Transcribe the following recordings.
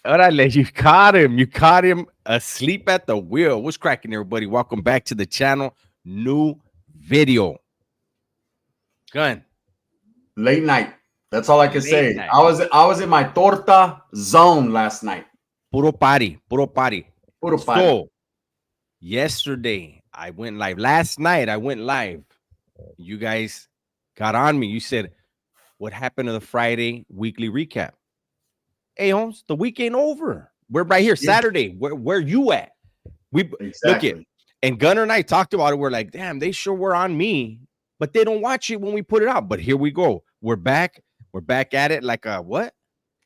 Orale, you caught him. You caught him asleep at the wheel. What's cracking, everybody? Welcome back to the channel. New video. Gun. Late night. That's all I can Late say. night. I was in my torta zone last night. Puro party. Puro party. Puro party. So, yesterday, I went live. Last night, I went live. You guys got on me. You said, what happened to the Friday weekly recap? Hey, Holmes, the week ain't over. We're right here, Saturday. Where you at? We look at, and Gunner and I talked about it. We're like, damn, they sure were on me, but they don't watch it when we put it out. But here we go. We're back. We're back at it like a what?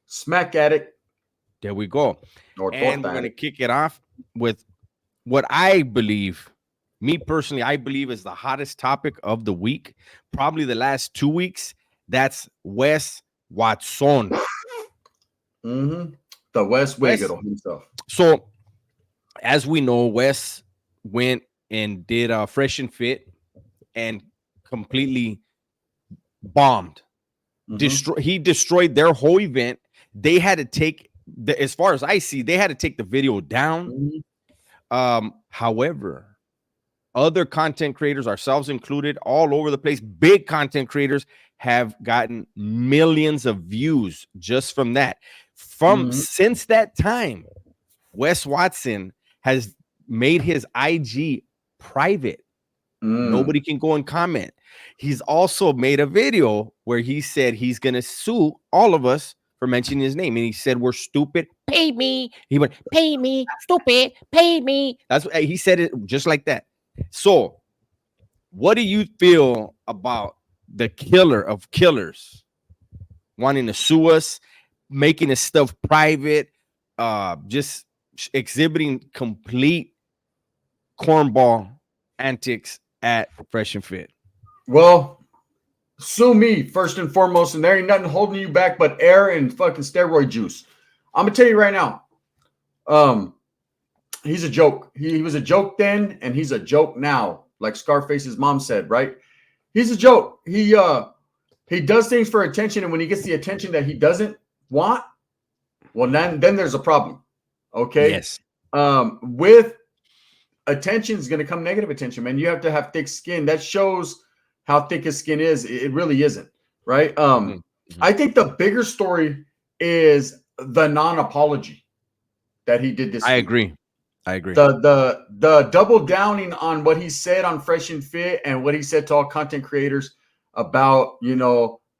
Smack at it. There we go. Or and we're gonna kick it off with what I believe, me personally, I believe is the hottest topic of the week, probably the last 2 weeks. That's Wes Watson. The West Wiggle himself. So, as we know, Wes went and did a Fresh and Fit and completely bombed. He destroyed their whole event. They had to take as far as I see, they had to take the video down. However, other content creators, ourselves included, all over the place, big content creators have gotten millions of views just from that. Since that time, Wes Watson has made his IG private. Nobody can go and comment. He's also made a video where he said he's gonna sue all of us for mentioning his name, and he said we're stupid. Pay me. He went, pay me, stupid, pay me. That's what he said, it just like that. So, what do you feel about the killer of killers wanting to sue us, making his stuff private, just exhibiting complete cornball antics at Fresh and Fit? Well, sue me first and foremost, and there ain't nothing holding you back but air and fucking steroid juice. I'm gonna tell you right now, he's a joke. He was a joke then, and he's a joke now. Like Scarface's mom said, right? He's a joke. He does things for attention, and when he gets the attention that he doesn't want, well, then there's a problem. Okay. Yes. With attention is going to come negative attention, man. You have to have thick skin. That shows how thick his skin is. It really isn't, right? I think the bigger story is the non-apology that he did this week. I agree. The double downing on what he said on Fresh and Fit and what he said to all content creators about,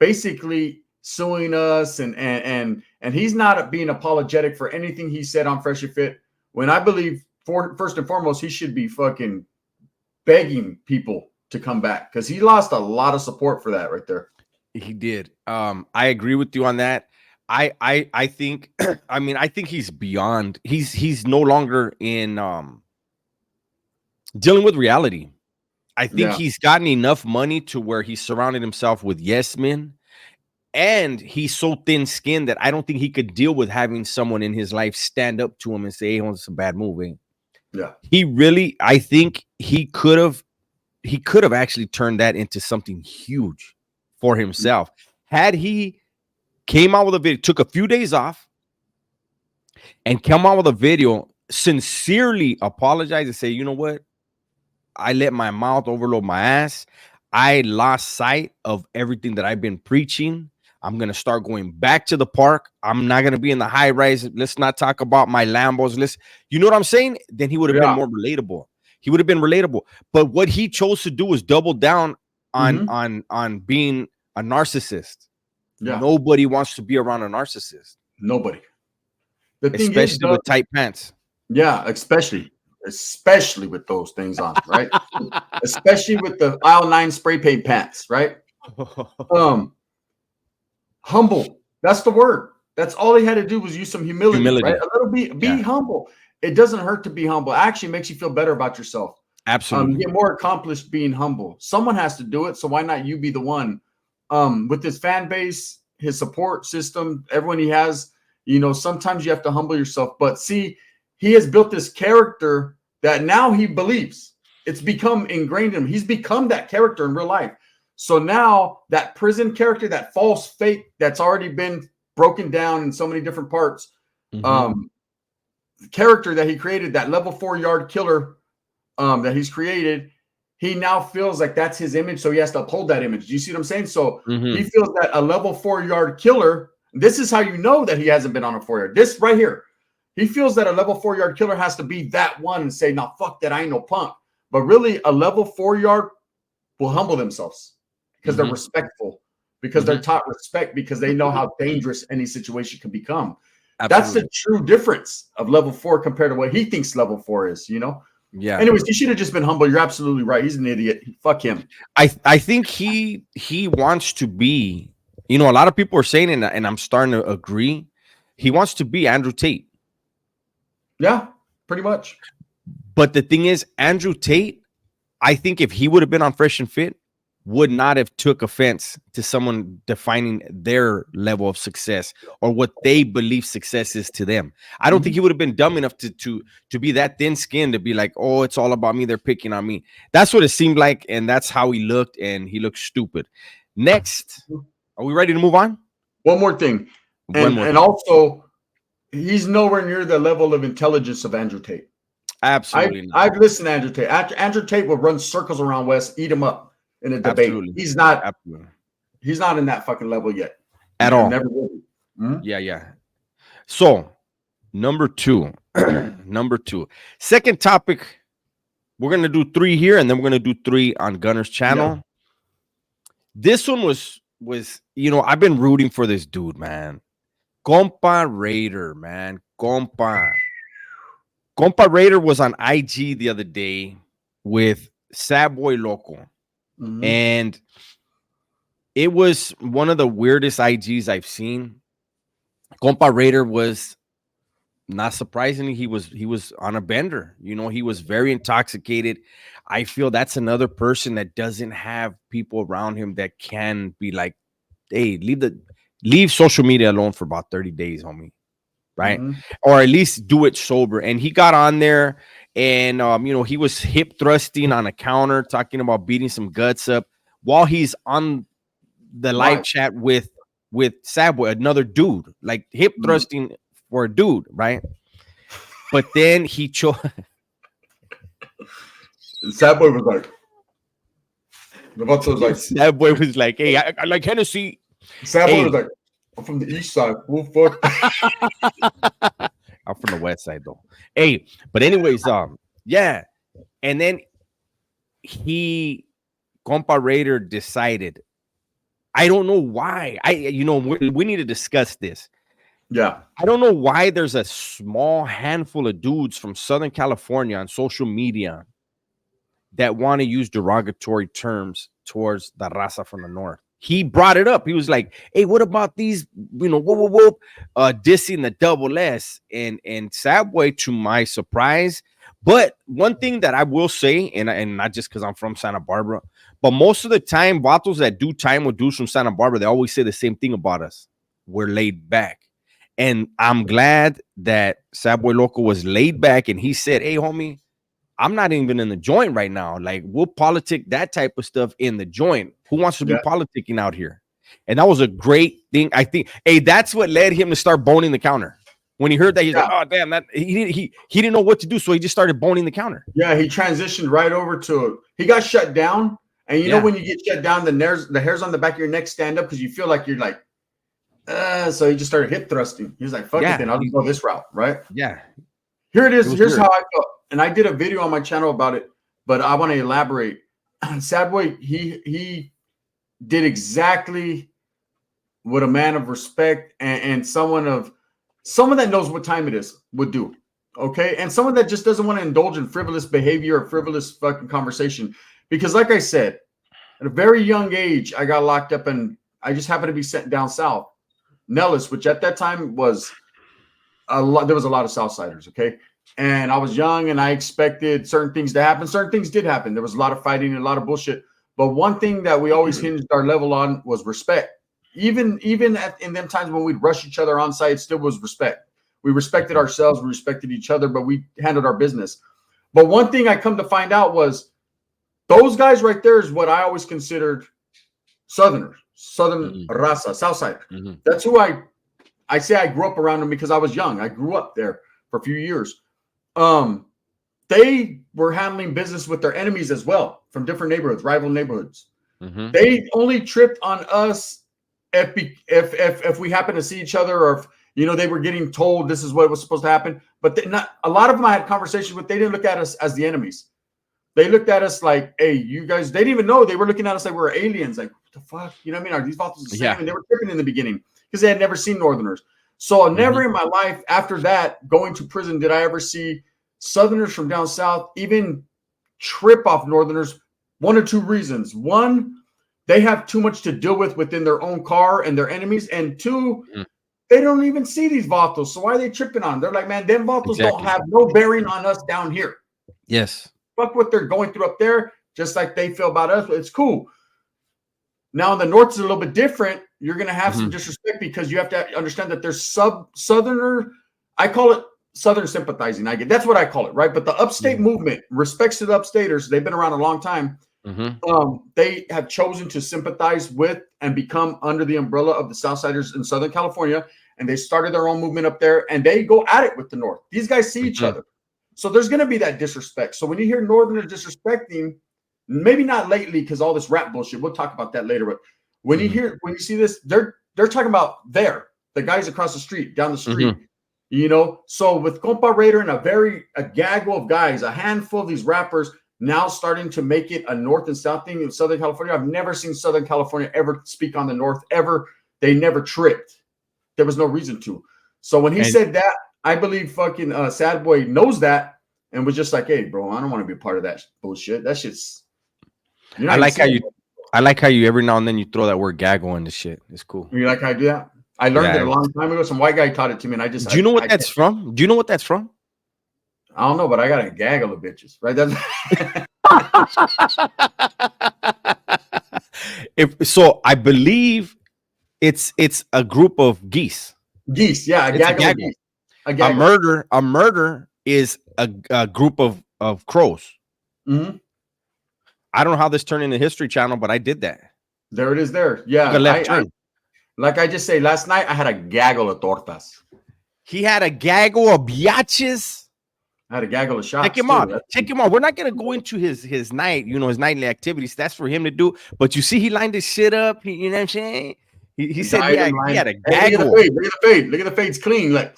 basically suing us and he's not being apologetic for anything he said on Fresh and Fit, when I believe first and foremost he should be fucking begging people to come back, because he lost a lot of support for that right there. He did. I agree with you on that. I think I think he's beyond, he's no longer in dealing with reality. I think he's gotten enough money to where he's surrounded himself with yes men, and he's so thin-skinned that I don't think he could deal with having someone in his life stand up to him and say, hey, it's a bad move. Yeah. I think he could have actually turned that into something huge for himself. Had he came out with a video, took a few days off, and come out with a video, sincerely apologize and say, you know what? I let my mouth overload my ass. I lost sight of everything that I've been preaching. I'm going to start going back to the park. I'm not going to be in the high rise. Let's not talk about my Lambos. You know what I'm saying? Then he would have been more relatable. He would have been relatable. But what he chose to do was double down on being a narcissist. Yeah. Nobody wants to be around a narcissist. Nobody. Especially with tight pants. Yeah, especially with those things on, right? Especially with the aisle 9 spray paint pants, right? Humble. That's the word. That's all he had to do was use some humility. Right? A little be humble. It doesn't hurt to be humble. It actually makes you feel better about yourself. Absolutely. You get more accomplished being humble. Someone has to do it, so why not you be the one? With his fan base, his support system, everyone he has, sometimes you have to humble yourself. But see, he has built this character that now he believes. It's become ingrained in him. He's become that character in real life. So now that prison character, that false fake that's already been broken down in so many different parts. The character that he created, that level 4-yard killer that he's created, he now feels like that's his image, so he has to uphold that image. Do you see what I'm saying? So he feels that a level 4-yard killer, this is how you know that he hasn't been on a 4-yard. This right here. He feels that a level 4-yard killer has to be that one and say, "No, fuck that, I ain't no punk." But really, a level 4-yard will humble themselves because they're respectful, because they're taught respect, because they know how dangerous any situation can become. Absolutely. That's the true difference of level 4 compared to what he thinks level 4 is, you know? Yeah. Anyways, he should have just been humble. You're absolutely right. He's an idiot. Fuck him. I think he wants to be, you know, a lot of people are saying, and I'm starting to agree, he wants to be Andrew Tate. Yeah, pretty much. But the thing is, Andrew Tate, I think if he would have been on Fresh and Fit, would not have took offense to someone defining their level of success or what they believe success is to them. I don't think he would have been dumb enough to be that thin-skinned to be like, "Oh, it's all about me. They're picking on me." That's what it seemed like, and that's how he looked, and he looked stupid. Next, are we ready to move on? One more thing. And also, he's nowhere near the level of intelligence of Andrew Tate. Absolutely. I've listened to Andrew Tate. Andrew Tate will run circles around West, eat him up in a debate. Absolutely. He's not in that fucking level yet. At all. Never will be. Yeah. So, number two. Second topic. We're going to do 3 here, and then we're going to do 3 on Gunner's channel. Yeah. This one was, you know, I've been rooting for this dude, man. Compa Raider, man. Compa Raider was on IG the other day with Sad Boy Loco. And it was one of the weirdest IGs I've seen. Compa Raider was, not surprisingly, he was on a bender. You know, he was very intoxicated. I feel that's another person that doesn't have people around him that can be like, "Hey, leave social media alone for about 30 days, homie." Right? Or at least do it sober. And he got on there and, you know, he was hip thrusting on a counter, talking about beating some guts up while he's on the live chat with Sad Boy, another dude, like hip thrusting for a dude, right? But then he chose. Sad Boy was like, Sad Boy was like, "Hey, I like Hennessy." Sad Boy was like, "I'm from the east side. Well, fuck." I'm from the west side though. Hey, but anyways, yeah. And then Compa Raider decided, I don't know why. We need to discuss this. Yeah. I don't know why there's a small handful of dudes from Southern California on social media that want to use derogatory terms towards the raza from the north. He brought it up. He was like, "Hey, what about these, you know, whoop, dissing the double S?" And Sad Boy, to my surprise. But one thing that I will say, and not just because I'm from Santa Barbara, but most of the time, vatos that do time with dudes from Santa Barbara, they always say the same thing about us. We're laid back. And I'm glad that Sad Boy Loco was laid back and he said, "Hey, homie, I'm not even in the joint right now. Like, we'll politic that type of stuff in the joint. Who wants to be politicking out here?" And that was a great thing. I think, hey, that's what led him to start boning the counter. When he heard that, he's like, "Oh, damn, that he didn't know what to do." So he just started boning the counter. Yeah, he transitioned right over to, he got shut down. And you know, when you get shut down, the hairs on the back of your neck stand up because you feel like you're like, so he just started hip thrusting. He was like, "Fuck it, then I'll just go this route." Right. Yeah. Here it is. Here's how I felt. And I did a video on my channel about it, but I want to elaborate. Sad Boy, he did exactly what a man of respect and someone that knows what time it is would do. Okay. And someone that just doesn't want to indulge in frivolous behavior or frivolous fucking conversation. Because like I said, at a very young age, I got locked up and I just happened to be sent down south. Nellis, which at that time was there was a lot of Southsiders. Okay. And I was young and I expected certain things to happen. Certain things did happen. There was a lot of fighting and a lot of bullshit. But one thing that we always hinged our level on was respect. Even in them times when we'd rush each other on site, it still was respect. We respected ourselves, we respected each other, but we handled our business. But one thing I come to find out was those guys right there is what I always considered Southerners, Southern raza, Southsiders. That's who I I say I grew up around them because I was young. I grew up there for a few years. They were handling business with their enemies as well from different neighborhoods, rival neighborhoods. Mm-hmm. They only tripped on us if we happen to see each other, or if, you know, they were getting told this is what was supposed to happen. But a lot of them I had conversations with, they didn't look at us as the enemies. They looked at us like, hey, you guys, they didn't even know. They were looking at us like we were aliens. Like, what the fuck? You know what I mean? Are these Vatos the same? Yeah. And they were tripping in the beginning because they had never seen Northerners. So never in my life after that, going to prison, did I ever see Southerners from down south even trip off Northerners. One or two reasons. One, they have too much to deal with within their own car and their enemies. And two, they don't even see these Vatos. So why are they tripping on? They're like, man, them Vatos don't have no bearing on us down here. Yes. Fuck what they're going through up there, just like they feel about us. But it's cool. Now in the north is a little bit different. You're going to have some disrespect because you have to understand that there's Southerner. I call it Southern sympathizing. That's what I call it, right? But the upstate movement, respects to the upstaters, they've been around a long time. They have chosen to sympathize with and become under the umbrella of the Southsiders in Southern California, and they started their own movement up there, and they go at it with the North. These guys see each other. So there's going to be that disrespect. So when you hear Northerners disrespecting, maybe not lately because all this rap bullshit, we'll talk about that later, but when you see this, they're talking about the guys across the street, down the street, you know? So with Compa Raider and a gaggle of guys, a handful of these rappers now starting to make it a North and South thing in Southern California. I've never seen Southern California ever speak on the North ever. They never tripped. There was no reason to. So when he said that, I believe fucking Sad Boy knows that and was just like, hey, bro, I don't want to be a part of that bullshit. That shit's. I like how you every now and then you throw that word gaggle into shit. It's cool. You like how I do that? I learned it a long time ago. Some white guy taught it to me, and I just. Do you know what that's from? Do you know what that's from? I don't know, but I got a gaggle of bitches, right? That's. So, I believe it's a group of geese. Geese, yeah, a gaggle of geese. A murder is a group of crows. I don't know how this turned into History Channel, but I did that. There it is. There, yeah. The left turn. Like I just say, last night I had a gaggle of tortas. He had a gaggle of biatches. I had a gaggle of shots. Check him out. Check him out. We're not gonna go into his night, you know, his nightly activities. That's for him to do. But you see, he lined his shit up. You know what I'm saying? He said he had a gaggle. Look at the fade. Look at the fade's clean. Like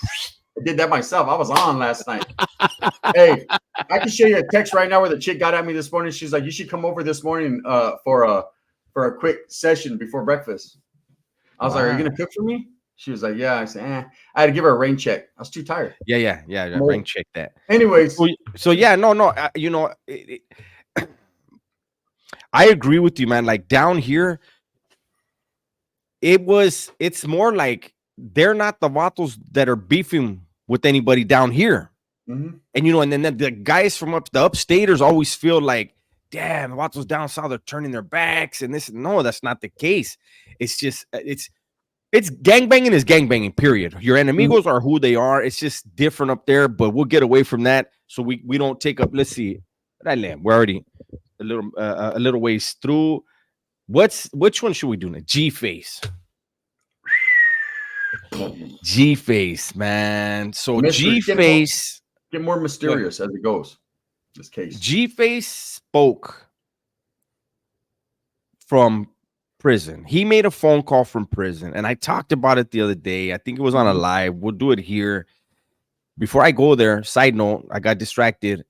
I did that myself. I was on last night. Hey, I can show you a text right now where the chick got at me this morning. She's like, "You should come over this morning for a quick session before breakfast." I was like, "Are you gonna cook for me?" She was like, "Yeah." I said, I had to give her a rain check. I was too tired. Yeah. Rain check that. Anyways, so yeah, no. You know, I agree with you, man. Like down here, it's more like they're not the Vatos that are beefing with anybody down here. And you know, and then the guys from the upstaters always feel like, damn, the Vatos down south are turning their backs and this. No, that's not the case. It's just it's gangbanging is gangbanging, period. Your enemigos are who they are. It's just different up there, but we'll get away from that so we don't take up. Let's see. We're already a little ways through. Which one should we do now? G-Face. G-Face, man. So G-Face get more mysterious as it goes. This case. G-Face spoke from prison. He made a phone call from prison, and I talked about it the other day. I think it was on a live. We'll do it here. Before I go there, side note, I got distracted.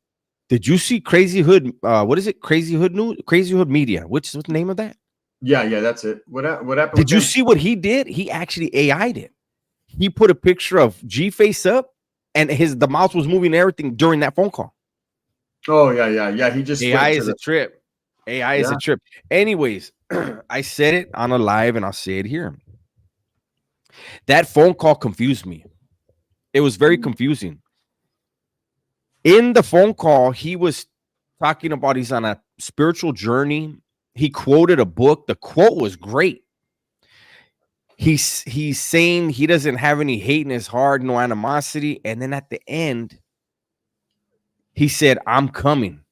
Did you see Crazy Hood? What is it? Crazy Hood News? Crazy Hood Media. What's the name of that? Yeah, that's it. What happened? Did you see what he did? He actually AI'd it. He put a picture of G-Face up, and the mouse was moving and everything during that phone call. Oh yeah. He just AI is a trip. AI is a trip. Anyways, I said it on a live, and I'll say it here. That phone call confused me. It was very confusing. In the phone call, he was talking about he's on a spiritual journey. He quoted a book. The quote was great. He's saying he doesn't have any hate in his heart, no animosity. And then at the end, he said, "I'm coming."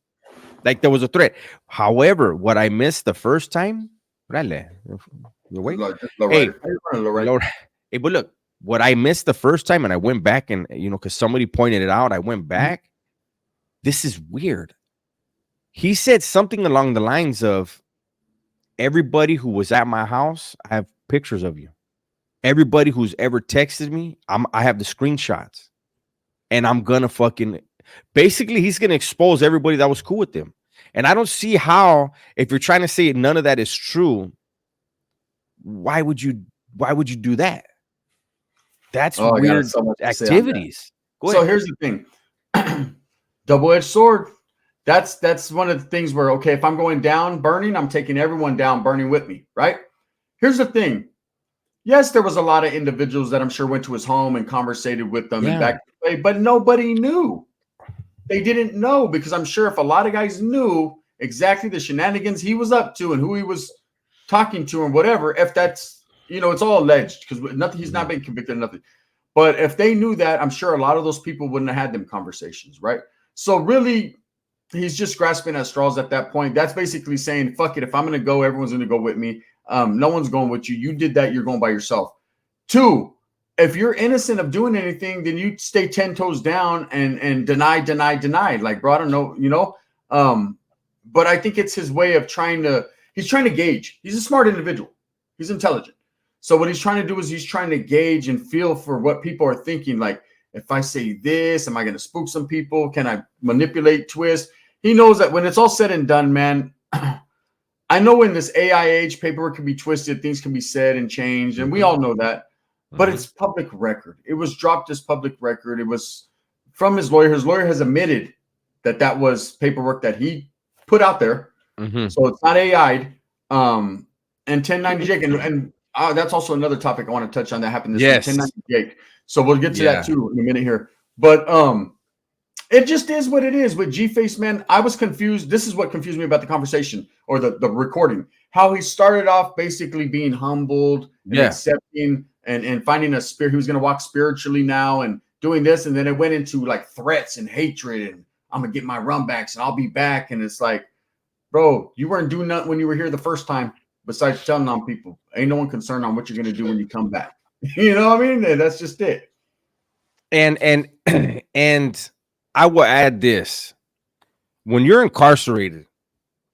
Like there was a threat. However, what I missed the first time, hey, but look, what I missed the first time, and I went back and, because somebody pointed it out, I went back. This is weird. He said something along the lines of, everybody who was at my house, I have pictures of you. Everybody who's ever texted me, I have the screenshots. And I'm gonna fucking, basically, he's gonna expose everybody that was cool with him. And I don't see how, if you're trying to say none of that is true, why would you do that? That's weird activities. So here's the thing. Double-edged sword. That's one of the things where, okay, if I'm going down burning, I'm taking everyone down burning with me, right? Here's the thing. Yes, there was a lot of individuals that I'm sure went to his home and conversated with them and back away, but nobody knew. They didn't know, because I'm sure if a lot of guys knew exactly the shenanigans he was up to and who he was talking to and whatever, if that's, it's all alleged, because nothing, he's not been convicted of nothing. But if they knew that, I'm sure a lot of those people wouldn't have had them conversations, right? So really, he's just grasping at straws at that point. That's basically saying, fuck it, if I'm going to go, everyone's going to go with me. No one's going with you. You did that, you're going by yourself. 2, if you're innocent of doing anything, then you stay 10 toes down and deny. Like, bro, I don't know, but I think it's his way of he's trying to gauge. He's a smart individual. He's intelligent. So what he's trying to do is he's trying to gauge and feel for what people are thinking. Like, if I say this, am I going to spook some people? Can I manipulate, twist? He knows that when it's all said and done, man, I know in this AI age, paperwork can be twisted, things can be said and changed, and we all know that. But it's public record. It was dropped as public record. It was from his lawyer. His lawyer has admitted that was paperwork that he put out there. So it's not AI'd. And 1090 Jake, and that's also another topic I want to touch on that happened this week. 1090 Jake. So we'll get to that too in a minute here. But it just is what it is with G-Face, man. I was confused. This is what confused me about the conversation or the recording. How he started off basically being humbled and accepting and finding a spirit. He was going to walk spiritually now and doing this. And then it went into like threats and hatred. And I'm going to get my run backs and I'll be back. And it's like, bro, you weren't doing nothing when you were here the first time besides telling on people. Ain't no one concerned on what you're going to do when you come back. You know what I mean? And that's just it. And I will add this. When you're incarcerated,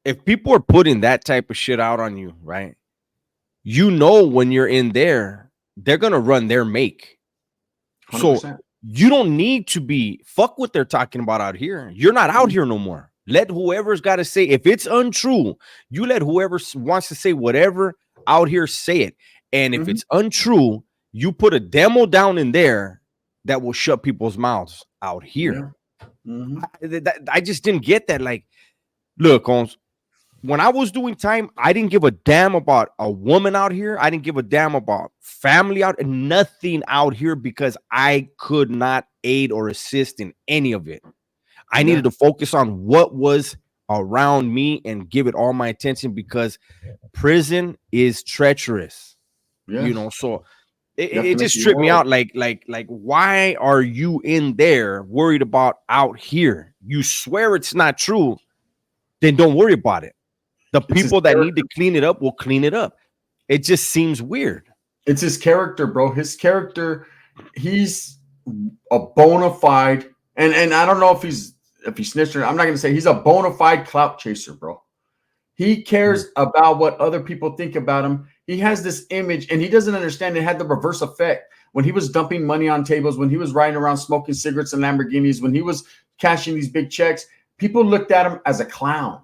if people are putting that type of shit out on you, right? When you're in there, they're going to run their make. 100%. So you don't need to fuck what they're talking about out here. You're not out here no more. Let whoever's got to say, if it's untrue, you let whoever wants to say whatever out here say it. And if it's untrue, you put a demo down in there that will shut people's mouths out here. I just didn't get that. Like, look, Holmes, when I was doing time, I didn't give a damn about a woman out here. I didn't give a damn about family out and nothing out here because I could not aid or assist in any of it. I needed to focus on what was around me and give it all my attention because prison is treacherous. So it just tripped me out. Like, why are you in there worried about out here? You swear it's not true, then don't worry about it. The people that need to clean it up will clean it up. It just seems weird. It's his character, bro. His character, he's a bona fide, and I don't know if he snitched or I'm not going to say he's a bona fide clout chaser, bro. He cares about what other people think about him. He has this image, and he doesn't understand it had the reverse effect. When he was dumping money on tables, when he was riding around smoking cigarettes and Lamborghinis, when he was cashing these big checks, people looked at him as a clown.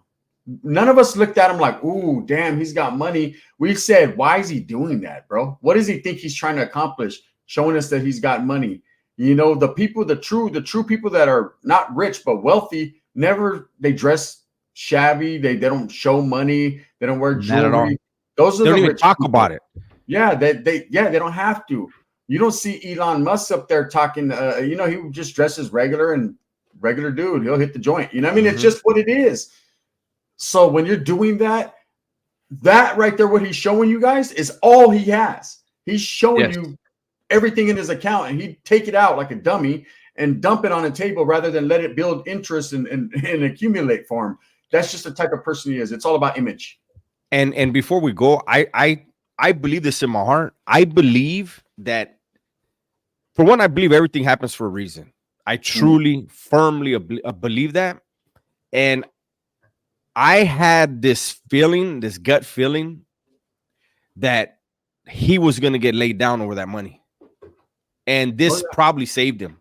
None of us looked at him like, ooh, damn, he's got money. We said, why is he doing that, bro? What does he think he's trying to accomplish? Showing us that he's got money. The people, the true people that are not rich but wealthy, they dress shabby. They don't show money. They don't wear jewelry. Those are they don't the even rich talk people. about it. Yeah, they don't have to. You don't see Elon Musk up there talking. He just dresses regular dude. He'll hit the joint. You know what I mean? It's just what it is. So when you're doing that right there, what he's showing you guys is all he has. He's showing you everything in his account, and he'd take it out like a dummy and dump it on a table rather than let it build interest and accumulate for him. That's just the type of person he is. It's all about image. And before we go, I believe this in my heart. I believe that for one, I believe everything happens for a reason. I truly, firmly believe that. And I had this feeling, this gut feeling, that he was going to get laid down over that money. And this probably saved him.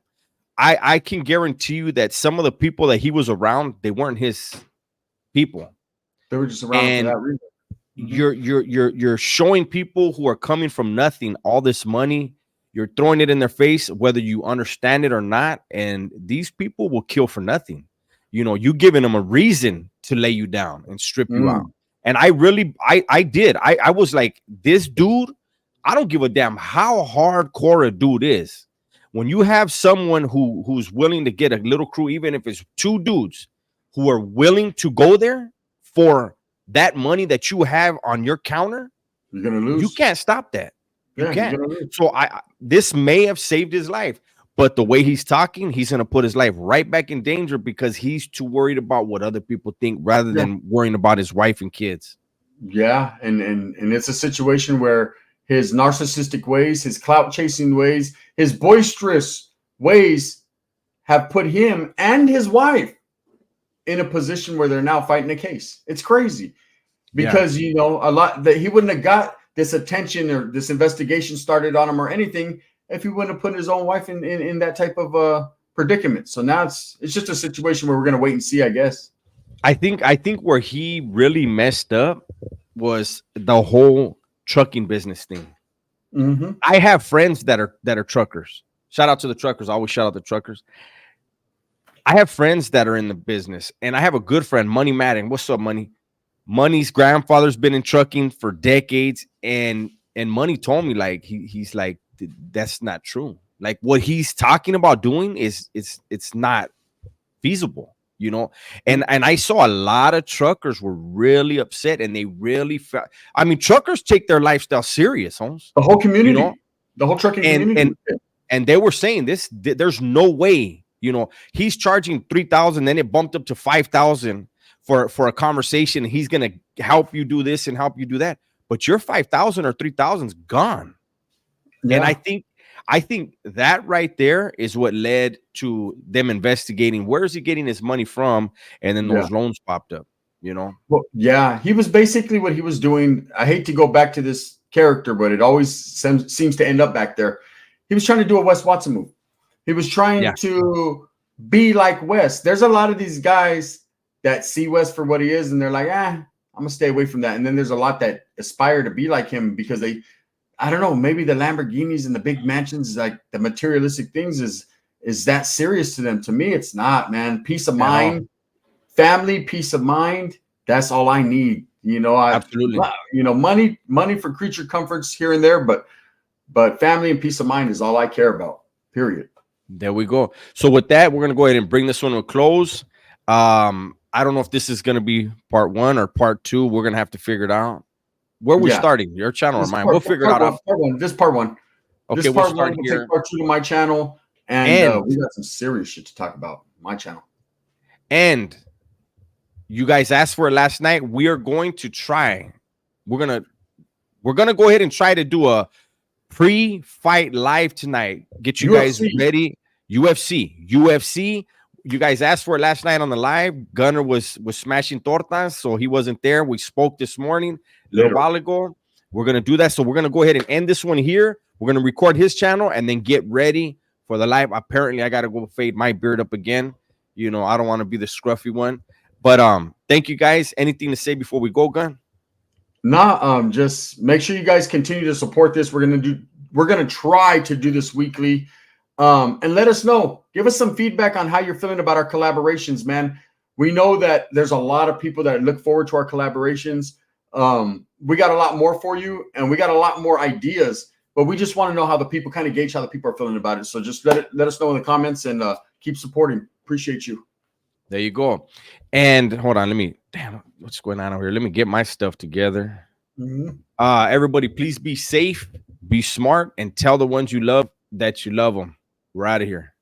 I can guarantee you that some of the people that he was around, they weren't his people. They were just around for that reason. You're showing people who are coming from nothing all this money. You're throwing it in their face, whether you understand it or not. And these people will kill for nothing. You know, you giving them a reason to lay you down and strip you out. And I really, I did. I was like, this dude, I don't give a damn how hardcore a dude is. When you have someone who's willing to get a little crew, even if it's two dudes who are willing to go there for that money that you have on your counter, you're gonna lose. You can't stop that. You can't. So this may have saved his life, but the way he's talking, he's gonna put his life right back in danger because he's too worried about what other people think rather than worrying about his wife and kids. Yeah, and it's a situation where his narcissistic ways, his clout chasing ways, his boisterous ways have put him and his wife in a position where they're now fighting a case. It's crazy because, you know, a lot that he wouldn't have got this attention or this investigation started on him or anything if he wouldn't have put his own wife in that type of predicament. So now it's just a situation where we're going to wait and see, I guess. I think where he really messed up was the whole trucking business thing. I have friends that are truckers. Shout out to the truckers. I always shout out the truckers. I have friends that are in the business, and I have a good friend, Money Madden. What's up, Money? Money's grandfather's been in trucking for decades, and Money told me, like, he's like, that's not true. Like, what he's talking about doing is it's not feasible, you know. And I saw a lot of truckers were really upset, and they really felt. I mean, truckers take their lifestyle serious, Holmes. The whole community, you know? The whole trucking community, and they were saying this. There's no way. You know, he's charging $3,000, then it bumped up to $5,000 for a conversation. He's gonna help you do this and help you do that, but your $5,000 or $3,000 is gone. And I think that right there is what led to them investigating where is he getting his money from, and then those loans popped up. You know, well, he was basically what he was doing. I hate to go back to this character, but it always seems to end up back there. He was trying to do a Wes Watson move. He was trying to be like Wes. There's a lot of these guys that see Wes for what he is, and they're like, I'm gonna stay away from that. And then there's a lot that aspire to be like him because I don't know, maybe the Lamborghinis and the big mansions, like the materialistic things, is that serious to them. To me, it's not, man. Peace of mind, family, peace of mind. That's all I need. You know, absolutely. You know, money for creature comforts here and there, but family and peace of mind is all I care about. Period. There we go. So with that, we're going to go ahead and bring this one to a close. I don't know if this is going to be part 1 or part 2. We're going to have to figure it out. Where are we starting? Your channel or mine? We'll figure it out. Part 1. This part 1. Okay, this we'll part start 1. here. We'll take part 2 to my channel. And we got some serious shit to talk about. My channel. And you guys asked for it last night. We are going to try. We're going to go ahead and try to do a pre-fight live tonight. Get you guys ready. UFC. You guys asked for it last night on the live. Gunner was smashing tortas, so he wasn't there. We spoke this morning a little while ago. We're gonna do that. So we're gonna go ahead and end this one here. We're gonna record his channel and then get ready for the live. Apparently, I gotta go fade my beard up again. You know, I don't want to be the scruffy one. But thank you guys. Anything to say before we go, Gun? Nah, just make sure you guys continue to support this. We're gonna try to do this weekly. And let us know. Give us some feedback on how you're feeling about our collaborations, man. We know that there's a lot of people that look forward to our collaborations. We got a lot more for you, and we got a lot more ideas, but we just want to know how the people kind of gauge how the people are feeling about it. So just let us know in the comments and keep supporting. Appreciate you. There you go. And hold on, damn, what's going on over here? Let me get my stuff together. Everybody, please be safe, be smart, and tell the ones you love that you love them. We're out of here.